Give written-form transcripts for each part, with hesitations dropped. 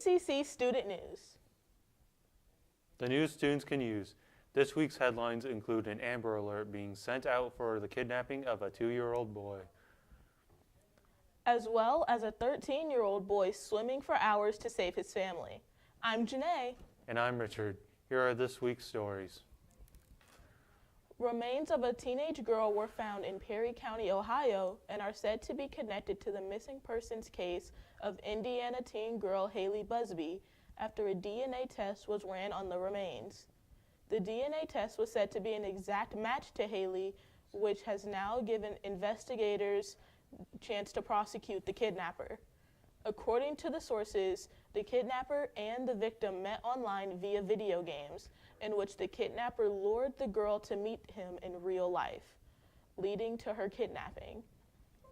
ACC Student News. The news students can use. This week's headlines include an Amber Alert being sent out for the kidnapping of a 2-year-old boy, as well as a 13-year-old boy swimming for hours to save his family. I'm Janae. And I'm Richard. Here are this week's stories. Remains of a teenage girl were found in Perry County, Ohio, and are said to be connected to the missing persons case of Indiana teen girl Haley Busby after a DNA test was ran on the remains. The DNA test was said to be an exact match to Haley, which has now given investigators a chance to prosecute the kidnapper. According to the sources, the kidnapper and the victim met online via video games, in which the kidnapper lured the girl to meet him in real life, leading to her kidnapping.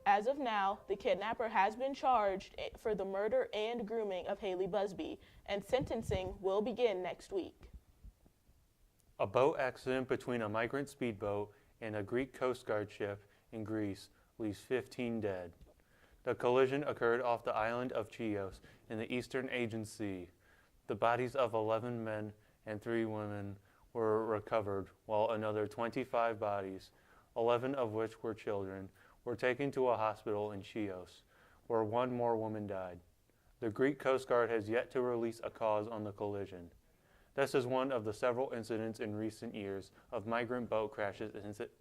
As of now, the kidnapper has been charged for the murder and grooming of Haley Busby, and sentencing will begin next week. A boat accident between a migrant speedboat and a Greek Coast Guard ship in Greece leaves 15 dead. The collision occurred off the island of Chios in the eastern Aegean Sea. The bodies of 11 men and 3 women were recovered, while another 25 bodies, 11 of which were children, were taken to a hospital in Chios, where 1 more woman died. The Greek Coast Guard has yet to release a cause on the collision. This is one of the several incidents in recent years of migrant boat crashes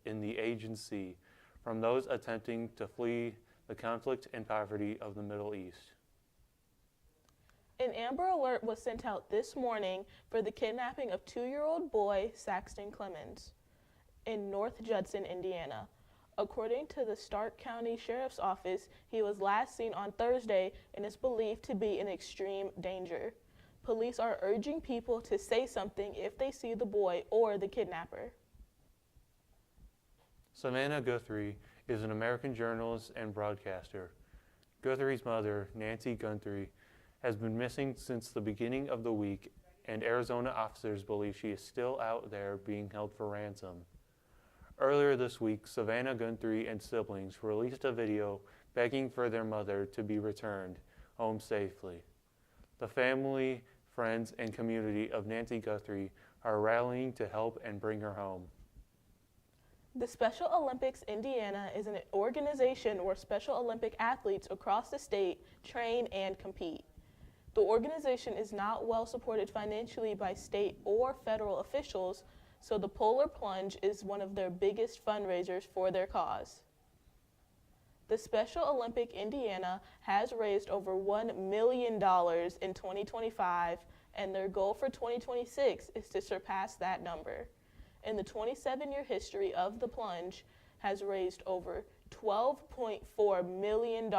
in the Aegean Sea from those attempting to flee the conflict and poverty of the Middle East. An Amber Alert was sent out this morning for the kidnapping of 2-year-old boy Saxton Clemens in North Judson, Indiana. According to the Stark County Sheriff's Office, he was last seen on Thursday and is believed to be in extreme danger. Police are urging people to say something if they see the boy or the kidnapper. Savannah Guthrie is an American journalist and broadcaster. Guthrie's mother, Nancy Guthrie, has been missing since the beginning of the week, and Arizona officers believe she is still out there being held for ransom. Earlier this week, Savannah Guthrie and siblings released a video begging for their mother to be returned home safely. The family, friends, and community of Nancy Guthrie are rallying to help and bring her home. The Special Olympics Indiana is an organization where Special Olympic athletes across the state train and compete. The organization is not well supported financially by state or federal officials, so the Polar Plunge is one of their biggest fundraisers for their cause. The Special Olympic Indiana has raised over $1 million in 2025, and their goal for 2026 is to surpass that number. In the 27-year history of the plunge, has raised over $12.4 million.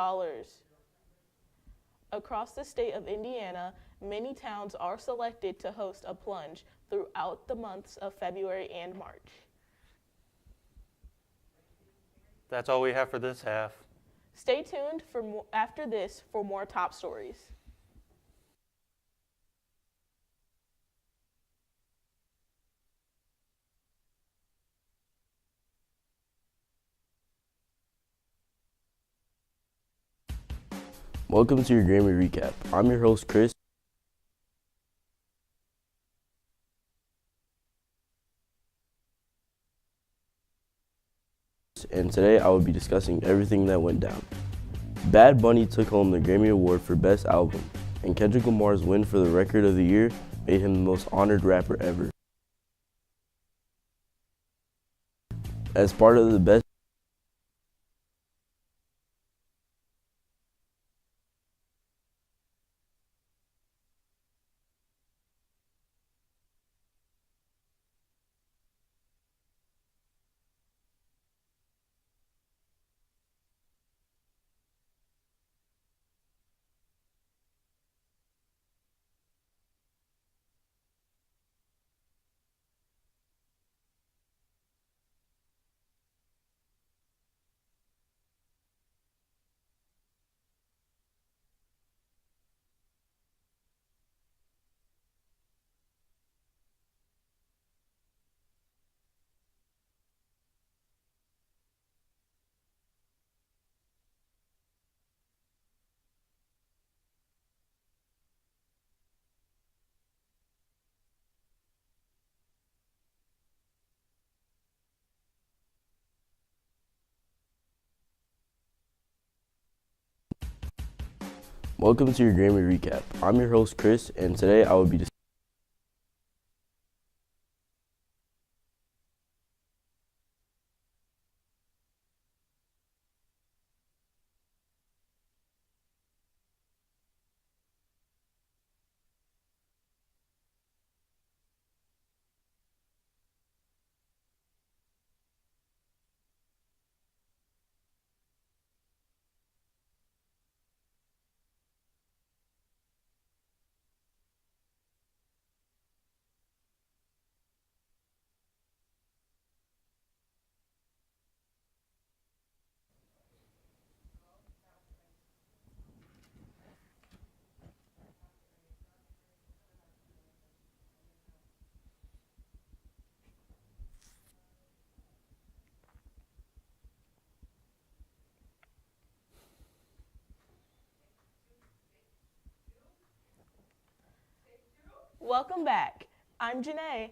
Across the state of Indiana, many towns are selected to host a plunge throughout the months of February and March. That's all we have for this half. Stay tuned after this for more top stories. Welcome to your Grammy Recap. I'm your host, Chris. And today I will be discussing everything that went down. Bad Bunny took home the Grammy Award for Best Album, and Kendrick Lamar's win for the Record of the Year made him the most honored rapper ever. As part of the Best Welcome to your Grammy Recap. I'm your host, Chris, and today I will be discussing Welcome back. I'm Janae.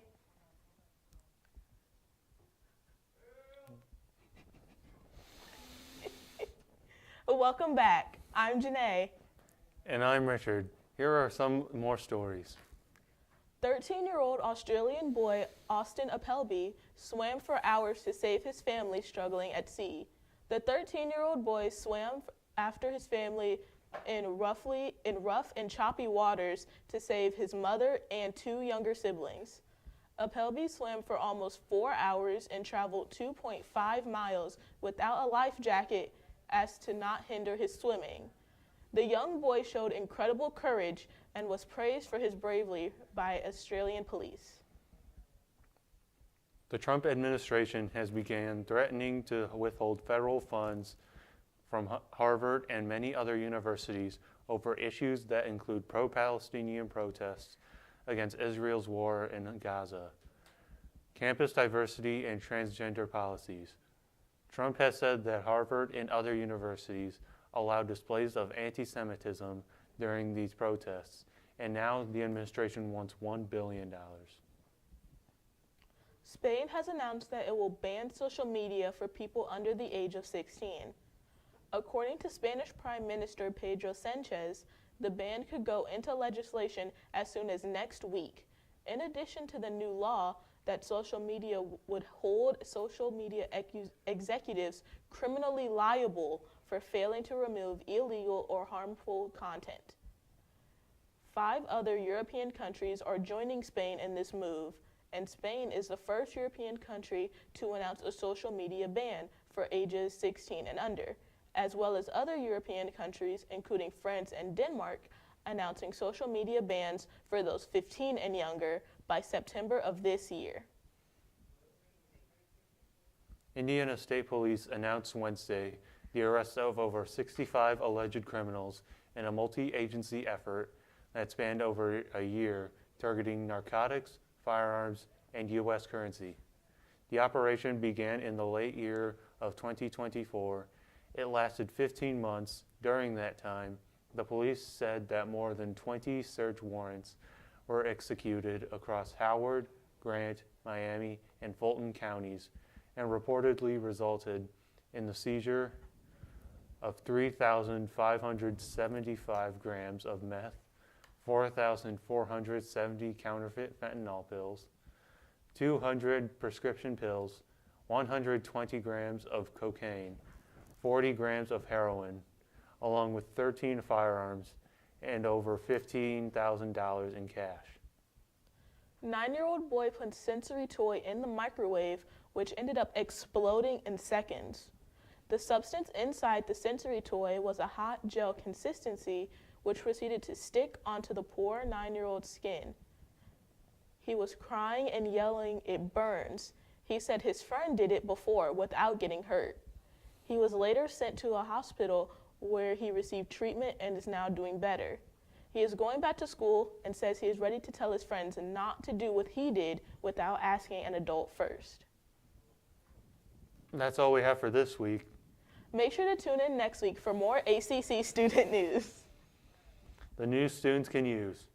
Welcome back. I'm Janae. And I'm Richard. Here are some more stories. 13-year-old Australian boy Austin Appleby swam for hours to save his family struggling at sea. The 13-year-old boy swam after his family in rough and choppy waters to save his mother and 2 younger siblings. Appleby swam for almost 4 hours and traveled 2.5 miles without a life jacket as to not hinder his swimming. The young boy showed incredible courage and was praised for his bravery by Australian police. The Trump administration has begun threatening to withhold federal funds from Harvard and many other universities over issues that include pro-Palestinian protests against Israel's war in Gaza, campus diversity, and transgender policies. Trump has said that Harvard and other universities allowed displays of anti-Semitism during these protests, and now the administration wants $1 billion. Spain has announced that it will ban social media for people under the age of 16. According to Spanish Prime Minister Pedro Sanchez, the ban could go into legislation as soon as next week. In addition to the new law that social media would hold social media executives criminally liable for failing to remove illegal or harmful content. 5 other European countries are joining Spain in this move, and Spain is the first European country to announce a social media ban for ages 16 and under, as well as other European countries, including France and Denmark, announcing social media bans for those 15 and younger by September of this year. Indiana State Police announced Wednesday the arrest of over 65 alleged criminals in a multi-agency effort that spanned over a year, targeting narcotics, firearms, and U.S. currency. The operation began in the late year of 2024. It lasted 15 months. During that time, the police said that more than 20 search warrants were executed across Howard, Grant, Miami, and Fulton counties, and reportedly resulted in the seizure of 3,575 grams of meth, 4,470 counterfeit fentanyl pills, 200 prescription pills, 120 grams of cocaine, 40 grams of heroin, along with 13 firearms and over $15,000 in cash. 9-year-old boy put sensory toy in the microwave, which ended up exploding in seconds. The substance inside the sensory toy was a hot gel consistency, which proceeded to stick onto the poor 9-year-old's skin. He was crying and yelling, "It burns." He said his friend did it before without getting hurt. He was later sent to a hospital where he received treatment and is now doing better. He is going back to school and says he is ready to tell his friends not to do what he did without asking an adult first. That's all we have for this week. Make sure to tune in next week for more ACC student news. The news students can use.